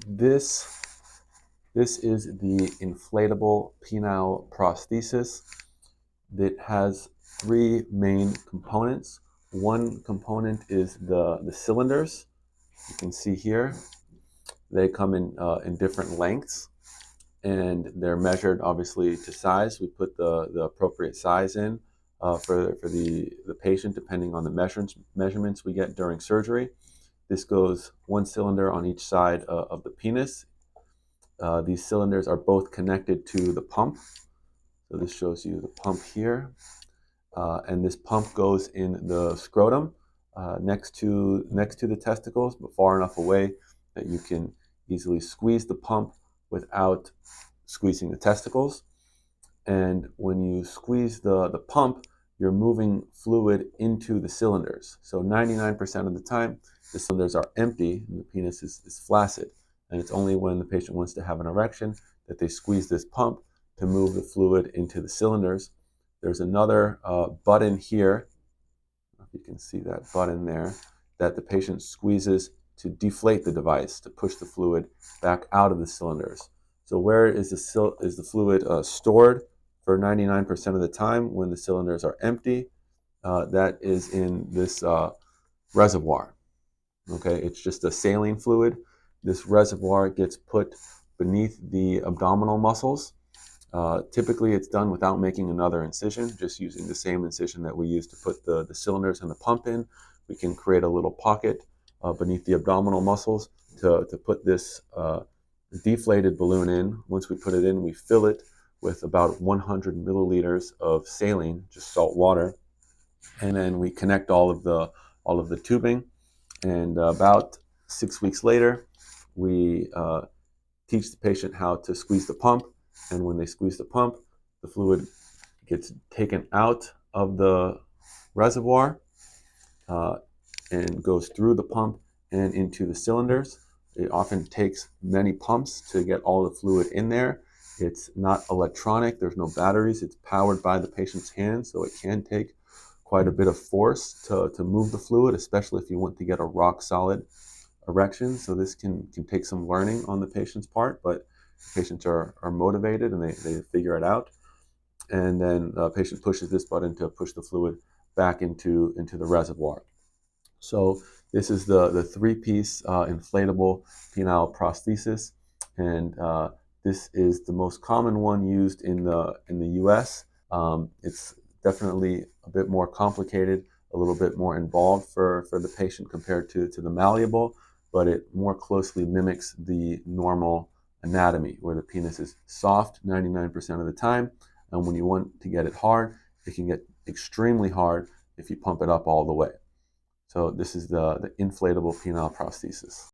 This is the inflatable penile prosthesis. It has three main components. One component is the cylinders. You can see here, they come in different lengths, and they're measured obviously to size. We put the appropriate size in for the patient depending on the measurements we get during surgery. This goes one cylinder on each side of the penis. These cylinders are both connected to the pump. So this shows you the pump here. And this pump goes in the scrotum next to the testicles, but far enough away that you can easily squeeze the pump without squeezing the testicles. And when you squeeze the pump, you're moving fluid into the cylinders. So 99% of the time, the cylinders are empty and the penis is flaccid. And it's only when the patient wants to have an erection that they squeeze this pump to move the fluid into the cylinders. There's another button here, if you can see that button there, that the patient squeezes to deflate the device, to push the fluid back out of the cylinders. So where is the fluid stored for 99% of the time when the cylinders are empty? That is in this reservoir. Okay, it's just a saline fluid. This reservoir gets put beneath the abdominal muscles. Typically, it's done without making another incision, just using the same incision that we use to put the cylinders and the pump in. We can create a little pocket beneath the abdominal muscles to put this deflated balloon in. Once we put it in, we fill it with about 100 milliliters of saline, just salt water, and then we connect all of the tubing. And about 6 weeks later, we teach the patient how to squeeze the pump. And when they squeeze the pump, the fluid gets taken out of the reservoir and goes through the pump and into the cylinders. It often takes many pumps to get all the fluid in there. It's not electronic. There's no batteries. It's powered by the patient's hands, so it can take quite a bit of force to move the fluid, especially if you want to get a rock-solid erection. So this can take some learning on the patient's part, but patients are motivated and they figure it out. And then the patient pushes this button to push the fluid back into the reservoir. So this is the three-piece inflatable penile prosthesis, and this is the most common one used in the US. It's definitely a bit more complicated, a little bit more involved for the patient compared to the malleable, but it more closely mimics the normal anatomy, where the penis is soft 99% of the time, and when you want to get it hard, it can get extremely hard if you pump it up all the way. So this is the inflatable penile prosthesis.